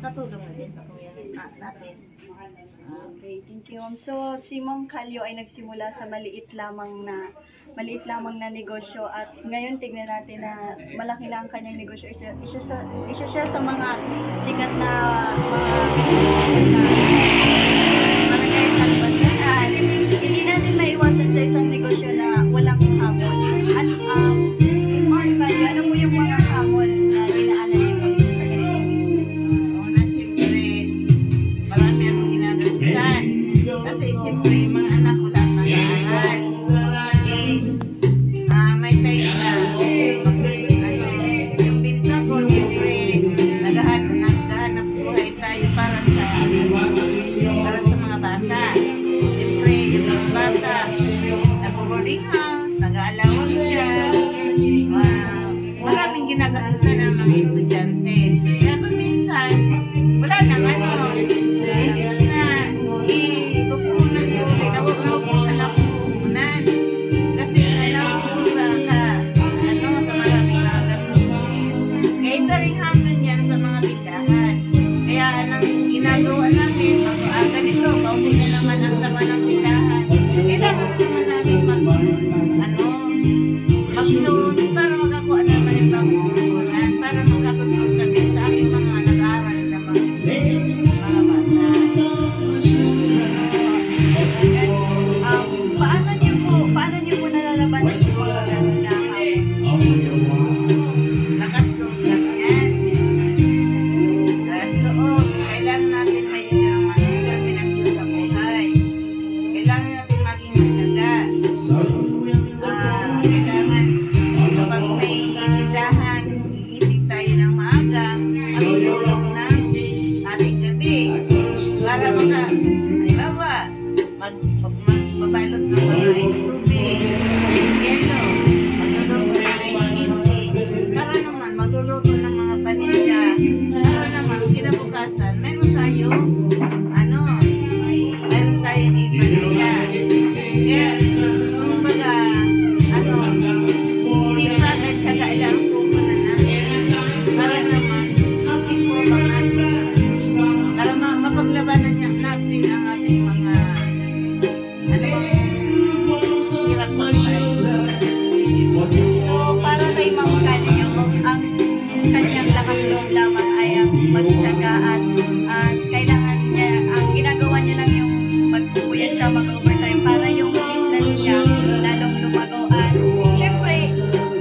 makakatulong na din sa kuya natin. Okay, thank you. So, si Ma'am Calio ay nagsimula sa maliit lamang na negosyo at ngayon tignan natin na malaki na ang kanyang negosyo. Isa siya sa mga sikat na mga business sa barangay Salvacion at hindi natin maiwasan sa isang negosyo na walang hamon. At Ma'am Calio, ano po yung mga hamon na dinaanan niyo pag sa ganitong business? Una, siyempre, marami akong ginagawa. Kasi siyempre, mga anak ko lang mag-aaral. May time na yung binta ko, siyempre, naghahanap buhay tayo para sa mga bata. Siyempre, yung mga bata, nag-boarding house, nag-aalawag siya. Maraming ginagasusan ng mga estudyante. Kaya kung minsan, wala nang imbis na ipupunan ko, inawag ko sa napupunan. Kasi alam ko sa maraming mga gastusin. Kaya isa rin hamon yan sa mga tindahan. Kaya anong ginagawa namin, ganito, kaunti na naman ang laman ng tindahan. Kailangan naman namin mag-loan para makakuha naman yung pangkukunan, para makatustos kami sa aking mga nag-aaral na mga bata. Paano niyo po nalalaban yung mga gano'n na Lakas loob lang yan. Lakas loob. Kailangan natin may determinasyon sa buhay. Kailangan natin maging matyaga. Kailangan kapag may tindahan, iisip tayo ng maaga, matulog ng ating gabi. Para halimbawa, magbabalot ng mga ice tubig, ice yelo, magluluto ng ice candy, para naman magluluto ng mga paninda, para naman kinabukasan, meron tayong ipaninda. Kaya, kumbaga, sipag at saka ilang pupunan natin, para naman, ipupang natin, para mapaglabanan natin ang ating mga hirap sa buhay. So, para kay Ma'am Calio, ang kanyang lakas loob lamang ay ang magtsaga at kailangan niya, ang ginagawa niya lang yung magpupuyat siya, mag-overtime para yung business niya lalong lumago. At syempre,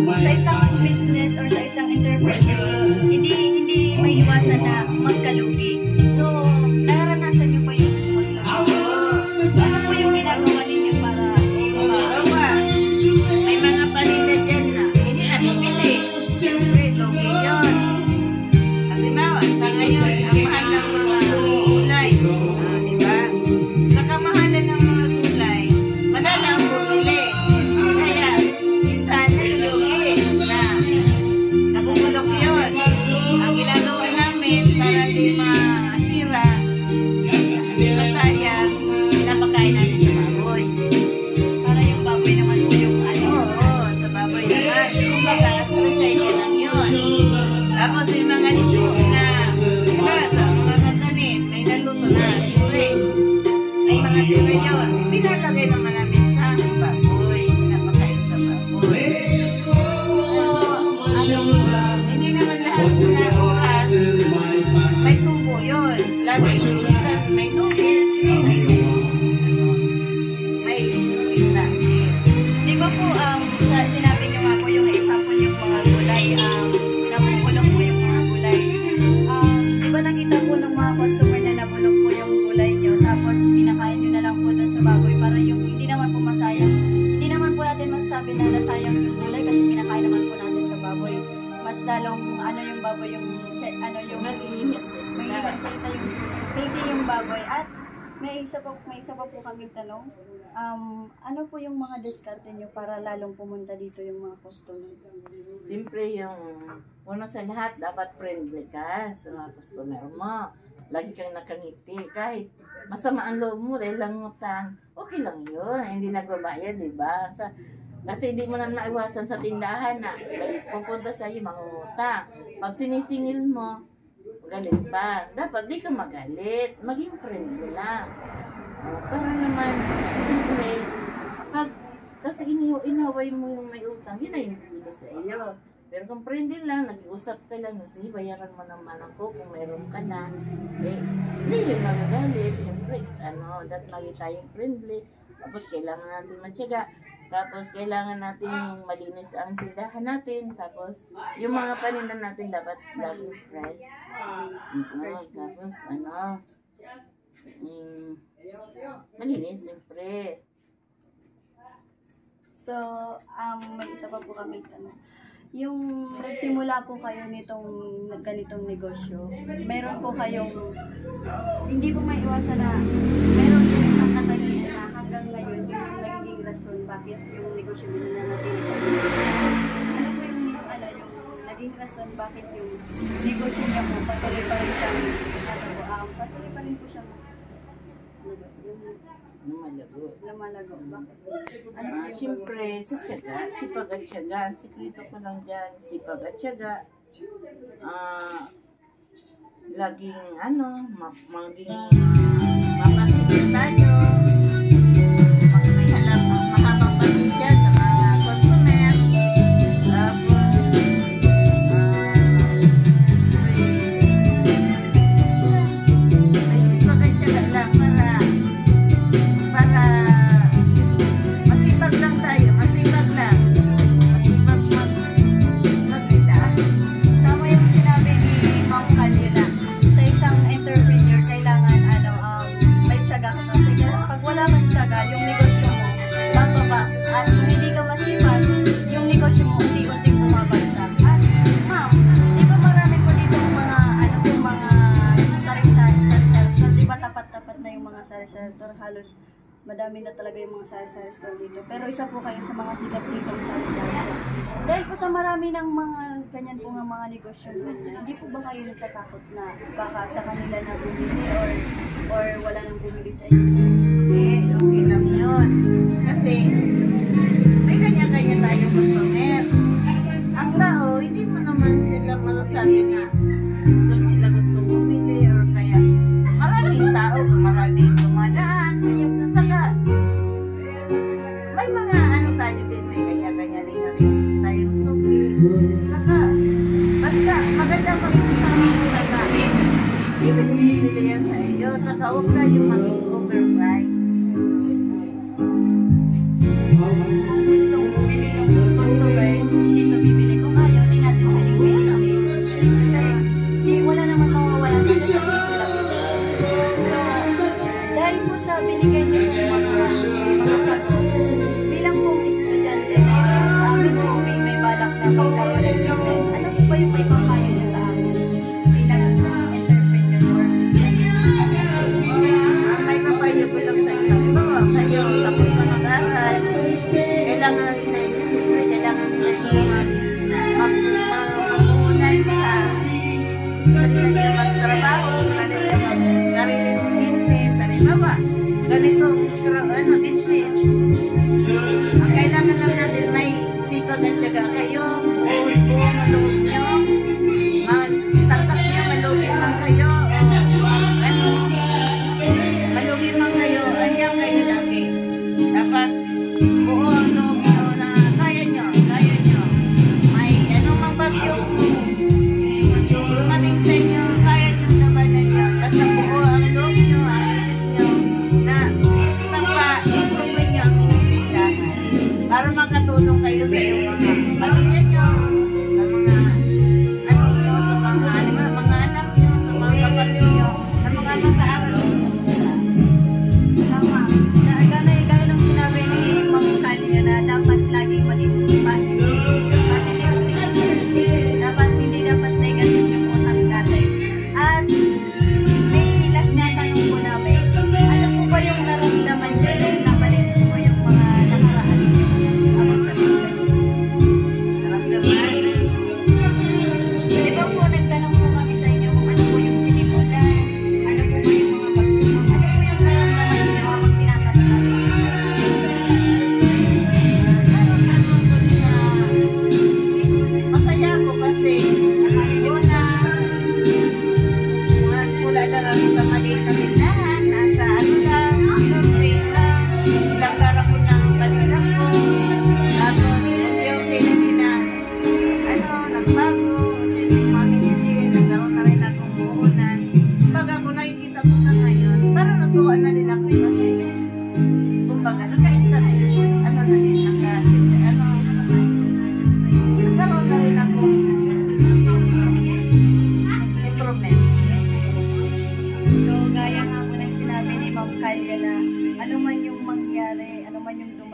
sa isang business or sa isang entrepreneur, hindi may iwasan na magkalugi. So, naranasan niyo pa yung magkalugi. Ano po yung ginagawa ninyo para May mga paninda dyan na hindi na bibili. Siyempre, lugi yun. Halimbawa, sa ngayon, ang mahal ng mga gulay. Diba? Sa kamahalan ng mga gulay, madala ang bumili. Kaya, minsan, lugi na nabubulok yun. Ang ginagawa namin para di masira, di masayang, pinapakain namin sa baboy. para yung baboy naman po yung Sa baboy naman. Kumbaga, recycle lang yun. Tapos yung mga luto na, diba, sa mga kakanin, may naluto na, siyempre, may mga tira yun. Pinalagay naman namin sa baboy, pinapakain sa baboy. Hindi naman lahat na oras, may tubo yun. Lagi minsan may tubig, may kita. Di ba po, sinabi niyo nga po yung example yung mga gulay, nabubulok po yung mga gulay. Di ba nakita po ng mga customer na nabulok po yung gulay niyo, tapos pinakain niyo na lang po dun sa baboy para yung hindi naman po masayang. Hindi naman po natin masasabi na nasayang yung gulay kasi pinakain naman po natin sa baboy. Mas lalong yung baboy yung healthy yung baboy. At may isa pa po kaming tanong. Ano po yung mga diskarte nyo para lalong pumunta dito yung mga customer? Siyempre yung una sa lahat, dapat friendly ka sa mga customer mo. Lagi kang nakangiti. Kahit masama ang loob mo, dahil lang utang, okay lang yun. Hindi nagbabayad, di ba? Kasi hindi mo na maiwasan sa tindahan na pupunta sa iyo mga utang. Pag sinisingil mo, galit pa. Dapat di ka magalit. Maging friendly lang. Para naman, siyempre, kasi inaway mo yung may utang, yun na yung bibigay sa iyo. Pero kung friendly lang, nag-iusap ka lang, sige, bayaran mo naman ako kung mayroon ka na. Hindi yun magagalit. Siyempre, dapat lagi tayong friendly. Tapos kailangan natin matyaga. Tapos kailangan natin yung malinis ang tindahan natin. Tapos yung mga paninda natin dapat laging fresh. Tapos malinis siyempre. So, may isa pa po kami tanong. Yung nagsimula po kayo nitong ganitong negosyo, meron po kayong, hindi po may iwasan na, meron po isang katangian na hanggang ngayon, yun yung nagiging rason bakit yung negosyo nyo na natin. Ano po yung naging rason bakit yung negosyo niya po patuloy pa rin siyang, patuloy pa rin po siyang, lumalago. Bakit? Siyempre, sa tiyaga, sipag at tiyaga. Ang sikreto ko lang dyan, sipag at tiyaga. Laging, maging mapasensya tayo. May mahabang pasensya sa mga customer. May sipag at tiyaga lang para masipag lang tayo, masipag lang. Masipag magkita. Tama yung sinabi ni Ma'am Kali na sa isang entrepreneur, kailangan may tiyaga ka. Kasi pag wala kang tiyaga, yung negosyo mo, bababa. At kung hindi ka masipag, yung negosyo mo, unti-unting bumabagsak. At ma'am, di ba marami po dito mga sari-sari store? Di ba tapat-tapat na yung mga sari-sari store? Halos madami na talaga yung mga sari-sari store dito. Pero isa po kayo sa mga sikat dito ng sari-sari store. Dahil po sa marami ng mga ganyan po nga mga negosyo, hindi po ba kayo natatakot na baka sa kanila na bumili or wala nang bumili sa inyo? Okay lang yun. Kasi may kanya-kanya tayong customer. Ang tao, hindi mo naman sila masasabi na kung sila gusto bumili or kaya maraming tao, maraming dumadaan. Saka, may mga tayo din, may kanya-kanya rin tayong suki. Saka, basta magandang makikisama mo na tayo. Ibig yan sa iyo. Saka, huwag tayong maging overprice. Kung gustong bumili ng customer, dito bibili. Kung ayaw, di natin pwedeng bili. Kasi wala naman mawawala sa sila bili. So, dahil po sa binigay niyo po mga sagot, bilang pong estudyante, sa amin po may balak na magkaroon ng business. Ano po ba yung may papayo niyo sa amin bilang entrepreneur or business? May papayo ko lang sa inyo. Halimbawa, kayo tapos na mag-aral. Kailangan rin na inyo. Siyempre, kailangan rin na inyo mag-uunay sa gusto rin na inyo magtrabaho. Sariling business. Halimbawa, ganito business. Ang kailangan lang natin may sipag at tiyaga kayo. Buong maloob nyo. Tatak nyo, malugin lang kayo. Malugin lang kayo. Andiyan kayo lagi. Dapat buo ang loob nyo na kaya nyo. May mang bagyong dumating sa inyo, kaya nyo naman na nyo. Basta buo ang loob nyo, ang isip nyo na magpa-improve nyo ang tindahan para makatulong kayo sa iyong mga pamilya nyo, sa mga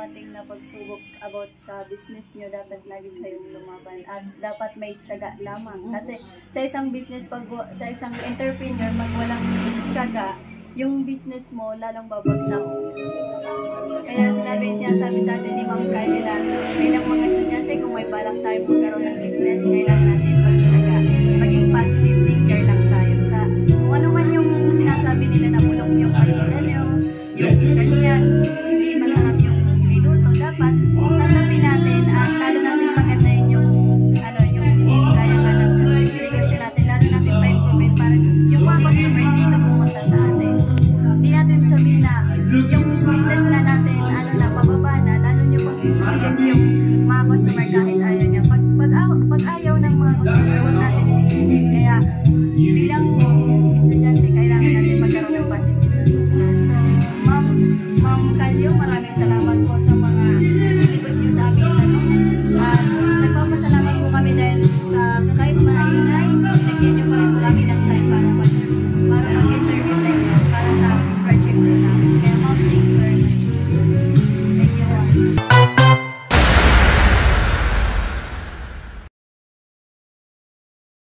dumating na pagsubok about sa business nyo, dapat lagi kayong lumaban at dapat may tiyaga lamang. Kasi sa isang business, sa isang entrepreneur, pag walang tiyaga, yung business mo lalong babagsak. Kaya sinasabi sa atin ni Ma'am Kylie na bilang mga estudyante, kung may balak tayo magkaroon ng business, kailangan natin magtiyaga. Maging positive thinker lang tayo. Sa kung ano man yung sinasabi nila na bulok yung paninda nyo, yung ganyan, hindi masarap yung minuto. Dapat tanggapin natin at lalo natin pagandahin yung kaya nga ng negosyo natin, lalo natin pa-improve para yung mga customer dito pumunta sa atin. Hindi natin sabihin na yung business na natin, na pababa na, lalo nyo pag yung mga customer kahit